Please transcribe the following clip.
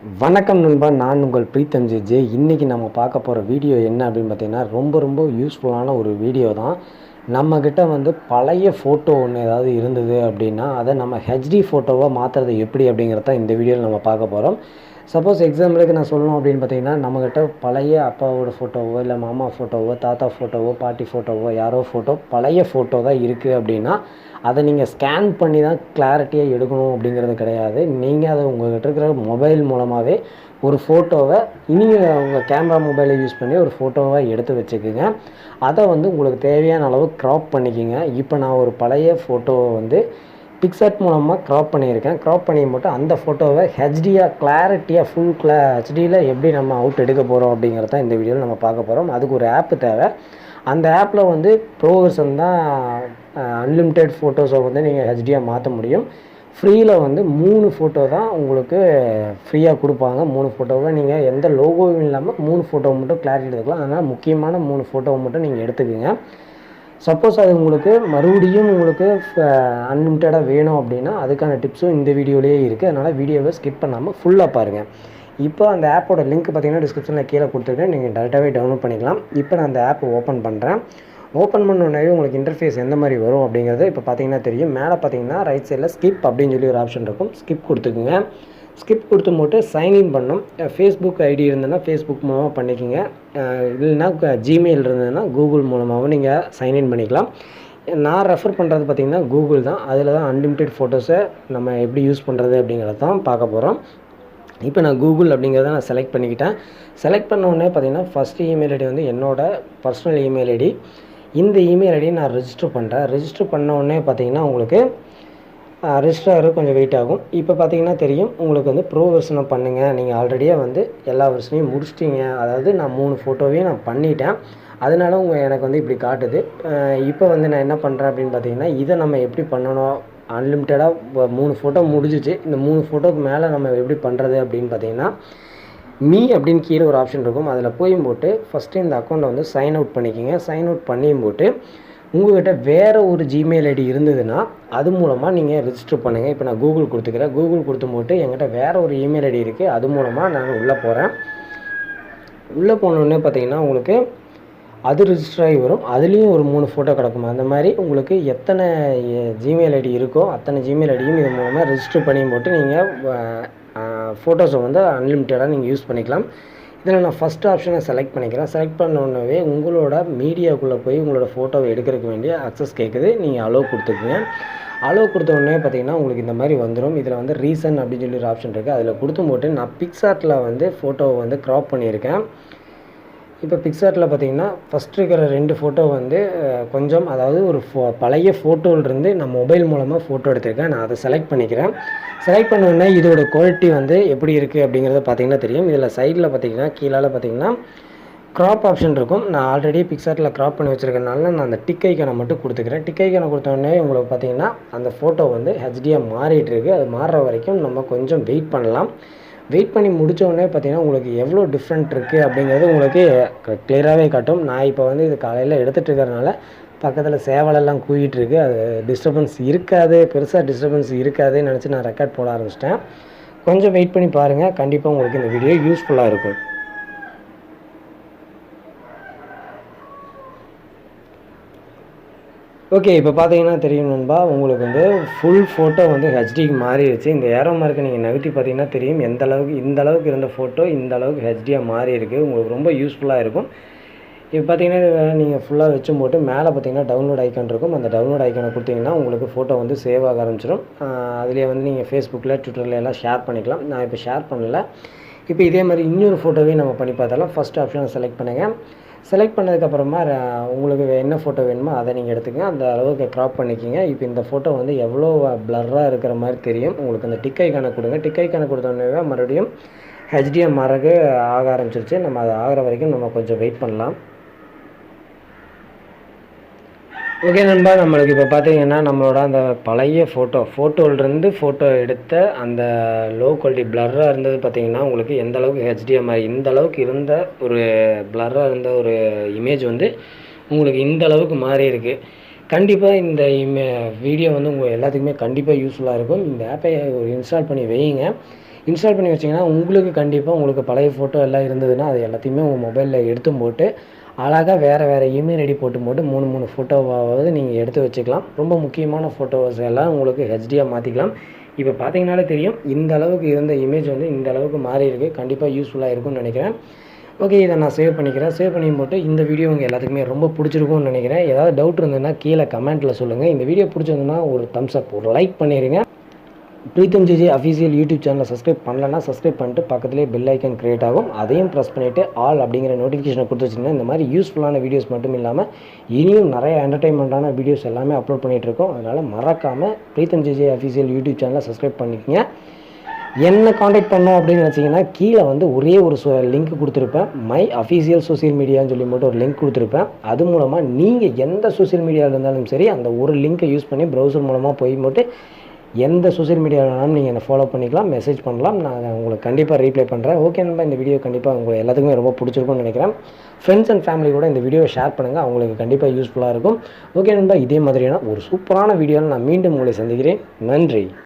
வணக்கம் நண்பா, நான் உங்கள் PreethamJJ. இன்றைக்கி நம்ம பார்க்க போகிற வீடியோ என்ன அப்படின்னு பார்த்தீங்கன்னா, ரொம்ப யூஸ்ஃபுல்லான ஒரு வீடியோ தான். நம்மக்கிட்ட வந்து பழைய ஃபோட்டோ ஒன்று ஏதாவது இருந்தது அப்படின்னா, அதை நம்ம ஹெச்டி ஃபோட்டோவாக மாற்றுறது எப்படி அப்படிங்கிறத இந்த வீடியோவில் நம்ம பார்க்க போகிறோம். சப்போஸ் எக்ஸாம்பிளுக்கு நான் சொல்லணும் அப்படின்னு பார்த்தீங்கன்னா, நம்மக்கிட்ட பழைய அப்பாவோட ஃபோட்டோவோ, இல்லை மாமா ஃபோட்டோவோ, தாத்தா ஃபோட்டோவோ, பாட்டி ஃபோட்டோவோ, யாரோ ஃபோட்டோ பழைய ஃபோட்டோ தான் இருக்குது அப்படின்னா, அதை நீங்கள் ஸ்கேன் பண்ணி தான் கிளாரிட்டியாக எடுக்கணும் அப்படிங்கிறது கிடையாது. நீங்கள் அதை உங்கள்கிட்ட இருக்கிற மொபைல் மூலமாகவே ஒரு ஃபோட்டோவை நீங்கள் உங்கள் கேமரா மொபைலை யூஸ் பண்ணி ஒரு ஃபோட்டோவாக எடுத்து வச்சுக்கோங்க. அதை வந்து உங்களுக்கு தேவையான அளவு க்ராப் பண்ணிக்கோங்க. இப்போ நான் ஒரு பழைய ஃபோட்டோவை வந்து பிக்சட் மூலமாக க்ராப் பண்ணியிருக்கேன். க்ராப் பண்ணி மட்டும் அந்த ஃபோட்டோவை ஹெச்டியாக கிளாரிட்டியாக ஃபுல் ஹெச்டியில் எப்படி நம்ம அவுட் எடுக்க போகிறோம் அப்படிங்கிறத இந்த வீடியோவில் நம்ம பார்க்க போகிறோம். அதுக்கு ஒரு ஆப்பு தேவை. அந்த ஆப்பில் வந்து ப்ரோ வெர்ஷன் தான். அன்லிமிட்டெட் ஃபோட்டோஸை வந்து நீங்கள் ஹெச்டியாக மாற்ற முடியும். ஃப்ரீயில் வந்து 3 ஃபோட்டோ தான் உங்களுக்கு ஃப்ரீயாக கொடுப்பாங்க. 3 ஃபோட்டோவை நீங்கள் எந்த லோகோவும் இல்லாமல் 3 ஃபோட்டோவை மட்டும் கிளாரிட்டி எடுத்துக்கலாம். அதனால் முக்கியமான 3 ஃபோட்டோவை மட்டும் நீங்கள் எடுத்துக்கோங்க. சப்போஸ் அது உங்களுக்கு மறுபடியும் உங்களுக்கு அன்லிமிட்டடாக வேணும் அப்படின்னா அதுக்கான டிப்ஸும் இந்த வீடியோலேயே இருக்குது. அதனால் வீடியோவை ஸ்கிப் பண்ணாமல் ஃபுல்லாக பாருங்கள். இப்போ அந்த ஆப்போட லிங்க் பார்த்தீங்கன்னா டிஸ்கிரிப்ஷனில் கீழே கொடுத்துருக்கேன். நீங்கள் டேரெக்டாகவே டவுன்லோட் பண்ணிக்கலாம். இப்போ நான் அந்த ஆப்பை ஓப்பன் பண்ணுறேன். ஓப்பன் பண்ணோடனே உங்களுக்கு இன்டர்ஃபேஸ் எந்த மாதிரி வரும் அப்படிங்கிறது இப்போ பார்த்தீங்கன்னா தெரியும். மேலே பார்த்தீங்கன்னா ரைட் சைடில் ஸ்கிப் அப்படின்னு சொல்லி ஒரு ஆப்ஷன் இருக்கும். ஸ்கிப் கொடுத்துக்குங்க. ஸ்கிப் கொடுத்து போட்டு சைன்இன் பண்ணணும். ஃபேஸ்புக் ஐடி இருந்ததுன்னா ஃபேஸ்புக் மூலமாக பண்ணிக்கோங்க. இல்லைன்னா ஜிமெயில் இருந்ததுன்னா கூகுள் மூலமாகவும் நீங்கள் சைன்இன் பண்ணிக்கலாம். நான் ரெஃபர் பண்ணுறது பார்த்திங்கன்னா கூகுள் தான். அதில் தான் அன்லிமிட்டெட் ஃபோட்டோஸை நம்ம எப்படி யூஸ் பண்ணுறது அப்படிங்கிறத தான் பார்க்க போகிறோம். இப்போ நான் கூகுள் அப்படிங்கிறத நான் செலக்ட் பண்ணிக்கிட்டேன். செலக்ட் பண்ண உடனே பார்த்திங்கன்னா ஃபஸ்ட்டு இமெயில் ஐடி வந்து என்னோடய பர்சனல் இமெயில் ஐடி. இந்த இமெயில் ஐடியை நான் ரெஜிஸ்டர் பண்ணுறேன். ரெஜிஸ்டர் பண்ண உடனே பார்த்திங்கன்னா உங்களுக்கு ரெஜிஸ்டர் ஆகிறது கொஞ்சம் வெயிட் ஆகும். இப்போ பார்த்தீங்கன்னா தெரியும் உங்களுக்கு வந்து ப்ரோ வெர்ஷனை பண்ணுங்கள். நீங்கள் ஆல்ரெடியாக வந்து எல்லா வெர்ஷனையும் முடிச்சிட்டிங்க. அதாவது நான் 3 ஃபோட்டோவையும் நான் பண்ணிட்டேன். அதனால எனக்கு வந்து இப்படி காட்டுது. இப்போ வந்து நான் என்ன பண்ணுறேன் அப்படின்னு பார்த்தீங்கன்னா, இதை நம்ம எப்படி பண்ணணும், அன்லிமிட்டடாக 3 ஃபோட்டோ முடிஞ்சிச்சு. இந்த 3 ஃபோட்டோக்கு மேலே நம்ம எப்படி பண்ணுறது அப்படின்னு பார்த்தீங்கன்னா, மீ அப்படின்னு கீழே ஒரு ஆப்ஷன் இருக்கும். அதில் போட்டு ஃபஸ்ட்டு இந்த அக்கௌண்ட்டை வந்து சைன் அவுட் பண்ணிக்கோங்க. சைன் அவுட் பண்ணியும் போட்டு உங்கள்கிட்ட வேறு ஒரு ஜிமெயில் ஐடி இருந்ததுன்னா அது மூலமாக நீங்கள் ரெஜிஸ்டர் பண்ணுங்கள். இப்போ நான் கூகுள் கொடுத்துக்கிறேன். கூகுள் கொடுத்து போட்டு என்கிட்ட வேறு ஒரு இமெயில் ஐடி இருக்குது. அது மூலமாக நான் உள்ளே போகிறேன். உள்ளே போனோடனே பார்த்தீங்கன்னா உங்களுக்கு அது ரெஜிஸ்டர் ஆகி வரும். அதுலேயும் ஒரு 3 ஃபோட்டோ கிடக்கும். அந்த மாதிரி உங்களுக்கு எத்தனை ஜிமெயில் ஐடி இருக்கோ அத்தனை ஜிமெயில் ஐடியும் இது மூலமாக ரெஜிஸ்டர் பண்ணி போட்டு நீங்கள் ஃபோட்டோஸை வந்து அன்லிமிட்டடாக நீங்கள் யூஸ் பண்ணிக்கலாம். இதில் நான் ஃபஸ்ட் ஆப்ஷனை செலக்ட் பண்ணிக்கிறேன். செலக்ட் பண்ணோடனே உங்களோட மீடியாவுக்குள்ளே போய் உங்களோட ஃபோட்டோவை எடுக்கிறதுக்கு வேண்டிய அக்சஸ் கேட்குது. நீங்கள் அலோவ் கொடுத்துக்குங்க. அலோவ் கொடுத்த உடனே பார்த்தீங்கன்னா உங்களுக்கு இந்த மாதிரி வந்துடும். இதில் வந்து ரீசன் அப்படின்னு சொல்லி ஒரு ஆப்ஷன் இருக்குது. அதில் கொடுத்து போட்டு நான் பிக்சார்ட்டில் வந்து ஃபோட்டோவை வந்து க்ராப் பண்ணியிருக்கேன். இப்போ பிக்சார்ட்டில் பார்த்தீங்கன்னா ஃபஸ்ட் இருக்கிற 2 ஃபோட்டோ வந்து கொஞ்சம், அதாவது ஒரு பழைய ஃபோட்டோவிலிருந்து நான் மொபைல் மூலமாக ஃபோட்டோ எடுத்திருக்கேன். நான் அதை செலக்ட் பண்ணிக்கிறேன். செலக்ட் பண்ணோடனே இதோட குவாலிட்டி வந்து எப்படி இருக்குது அப்படிங்கிறத பார்த்தீங்கன்னா தெரியும். இதில் சைடில் பார்த்தீங்கன்னா கீழே பார்த்தீங்கன்னா க்ராப் ஆப்ஷன் இருக்கும். நான் ஆல்ரெடி பிக்சார்ட்டில் க்ராப் பண்ணி வச்சுருக்கனால நான் அந்த டிக் ஐக்கானை மட்டும் கொடுத்துக்கிறேன். டிக் ஐக்கானை கொடுத்தோடனே உங்களுக்கு பார்த்தீங்கன்னா அந்த ஃபோட்டோ வந்து ஹெச்டியாக மாறிட்டுருக்கு. அது மாறுற வரைக்கும் நம்ம கொஞ்சம் வெயிட் பண்ணலாம். வெயிட் பண்ணி முடித்தோடனே பார்த்தீங்கன்னா உங்களுக்கு எவ்வளோ டிஃப்ரெண்ட் இருக்குது அப்படிங்கிறது உங்களுக்கு கிளியராகவே காட்டும். நான் இப்போ வந்து இது காலையில் எடுத்துகிட்டு இருக்கிறதுனால பக்கத்தில் சேவலெல்லாம் கூவிகிட்ருக்கு. அது டிஸ்டர்பன்ஸ் இருக்காது, பெருசாக டிஸ்டர்பன்ஸ் இருக்காதுன்னு நினச்சி நான் ரெக்கார்ட் போட ஆரம்பிச்சிட்டேன். கொஞ்சம் வெயிட் பண்ணி பாருங்கள். கண்டிப்பாக உங்களுக்கு இந்த வீடியோ யூஸ்ஃபுல்லாக இருக்கும். ஓகே, இப்போ பார்த்தீங்கன்னா தெரியும் நண்பா, உங்களுக்கு வந்து ஃபுல் ஃபோட்டோ வந்து ஹெச்டிக்கு மாறிடுச்சு. இந்த ஏரோ மார்க்கை நீங்கள் நகர்த்தி பார்த்தீங்கன்னா தெரியும் இந்த அளவுக்கு இருந்த ஃபோட்டோ இந்த அளவுக்கு ஹெச்டியாக மாறி இருக்குது. உங்களுக்கு ரொம்ப யூஸ்ஃபுல்லாக இருக்கும். இப்போ பார்த்தீங்கன்னா நீங்கள் ஃபுல்லாக வச்சும் போட்டு மேலே பார்த்தீங்கன்னா டவுன்லோட் ஐக்கான் இருக்கும். அந்த டவுன்லோட் ஐக்கானை கொடுத்தீங்கன்னா உங்களுக்கு ஃபோட்டோ வந்து சேவ் ஆக ஆரம்பிச்சிடும். அதிலே வந்து நீங்கள் ஃபேஸ்புக்கில் ட்விட்டரில் எல்லாம் ஷேர் பண்ணிக்கலாம். நான் இப்போ ஷேர் பண்ணல. இப்போ இதே மாதிரி இன்னொரு ஃபோட்டோவையும் நம்ம பண்ணி பார்த்தாலும் ஃபஸ்ட் ஆப்ஷனை செலக்ட் பண்ணுங்கள். செலக்ட் பண்ணதுக்கப்புறமா உங்களுக்கு என்ன ஃபோட்டோ வேணுமோ அதை நீங்கள் எடுத்துக்கங்க. அந்த அளவுக்கு க்ராப் பண்ணிக்கிங்க. இப்போ இந்த ஃபோட்டோ வந்து எவ்வளோ ப்ளர்ராக இருக்கிற மாதிரி தெரியும். உங்களுக்கு அந்த டிக் ஐக்கானை கொடுங்க. டிக் ஐக்கானை கொடுத்தோடனே மறுபடியும் ஹெச்டிஎம் மாறக்கு ஆக ஆரம்பிச்சிருச்சு. நம்ம அது ஆகிற வரைக்கும் நம்ம கொஞ்சம் வெயிட் பண்ணலாம். ஓகே நண்பா, நம்மளுக்கு இப்போ பார்த்தீங்கன்னா நம்மளோட அந்த பழைய ஃபோட்டோவிலேருந்து ஃபோட்டோ எடுத்த அந்த லோ குவாலிட்டி ப்ளர்ராக இருந்தது பார்த்தீங்கன்னா உங்களுக்கு எந்த அளவுக்கு ஹெச்டிஎம் இந்த அளவுக்கு இருந்த ஒரு ப்ளர்ராக இருந்த ஒரு இமேஜ் வந்து உங்களுக்கு இந்த அளவுக்கு மாறி இருக்குது. கண்டிப்பாக இந்த வீடியோ வந்து உங்கள் எல்லாத்துக்குமே கண்டிப்பாக யூஸ்ஃபுல்லாக இருக்கும். இந்த ஆப்பை இன்ஸ்டால் பண்ணி வையுங்க. இன்ஸ்டால் பண்ணி வச்சிங்கன்னா உங்களுக்கு கண்டிப்பாக உங்களுக்கு பழைய ஃபோட்டோ எல்லாம் இருந்ததுன்னா அது எல்லாத்தையுமே உங்கள் மொபைலில் எடுத்து போட்டு அழகாக வேறு இமெயில் ஐடி போட்டு 3 ஃபோட்டோவாவது நீங்கள் எடுத்து வச்சுக்கலாம். ரொம்ப முக்கியமான ஃபோட்டோஸ் எல்லாம் உங்களுக்கு ஹெச்டியாக மாற்றிக்கலாம். இப்போ பார்த்தீங்கனாலே தெரியும் இந்த அளவுக்கு இருந்த இமேஜ் வந்து இந்த அளவுக்கு மாறி இருக்குது. கண்டிப்பாக யூஸ்ஃபுல்லாக இருக்கும்னு நினைக்கிறேன். ஓகே, இதை நான் சேவ் பண்ணிக்கிறேன். சேவ் பண்ணி போட்டு இந்த வீடியோ உங்கள் எல்லாத்துக்குமே ரொம்ப பிடிச்சிருக்கும்னு நினைக்கிறேன். ஏதாவது டவுட் இருந்ததுன்னா கீழே கமெண்ட்டில் சொல்லுங்கள். இந்த வீடியோ பிடிச்சிருந்ததுன்னா ஒரு தம்ஸ் அப், ஒரு லைக் பண்ணிடுங்க. PreethamJJ அஃபீஷியல் யூடியூப் சேனலை சப்ஸ்கிரைப் பண்ணலன்னா சப்ஸ்கிரைப் பண்ணிட்டு பக்கத்துலேயே பெல் ஐக்கன் கிரியேட் ஆகும். அதையும் ப்ரெஸ் பண்ணிவிட்டு ஆல் அப்படிங்கிற நோட்டிஃபிகேஷனை கொடுத்து வச்சிங்கன்னா இந்த மாதிரி யூஸ்ஃபுல்லான வீடியோஸ் மட்டும் இல்லாமல் இனியும் நிறைய என்டர்டைன்மெண்ட்டான வீடியோஸ் எல்லாமே அப்லோட் பண்ணிகிட்ருக்கோம். அதனால் மறக்காமல் PreethamJJ அஃபீஷியல் யூடியூப் சேனலை சப்ஸ்கிரைப் பண்ணிக்கங்க. என்ன காண்டாக்ட் பண்ணோம் அப்படின்னு நினச்சிங்கன்னா கீழே வந்து ஒரே ஒரு லிங்க் கொடுத்துருப்பேன். மை அஃபீஷியல் சோசியல் மீடியான்னு சொல்லி மட்டும் ஒரு லிங்க் கொடுத்துருப்பேன். அது மூலமாக நீங்கள் எந்த சோசியல் மீடியாவில் இருந்தாலும் சரி அந்த ஒரு லிங்க்கை யூஸ் பண்ணி ப்ரௌசர் மூலமாக போய் மட்டும் எந்த சோசியல் மீடியாவில் வேணாலும் நீங்கள் என்னை ஃபாலோ பண்ணிக்கலாம், மெசேஜ் பண்ணலாம். நான் உங்களுக்கு கண்டிப்பாக ரீப்ளை பண்ணுறேன். ஓகே நண்பா, இந்த வீடியோ கண்டிப்பாக உங்களுக்கு எல்லாத்துக்குமே ரொம்ப பிடிச்சிருக்கும்னு நினைக்கிறேன். ஃப்ரெண்ட்ஸ் அண்ட் ஃபேமிலி கூட இந்த வீடியோவை ஷேர் பண்ணுங்கள், அவங்களுக்கு கண்டிப்பாக யூஸ்ஃபுல்லாக இருக்கும். ஓகே நண்பா, இதே மாதிரியான ஒரு சூப்பரான வீடியோவில் நான் மீண்டும் உங்களை சந்திக்கிறேன். நன்றி.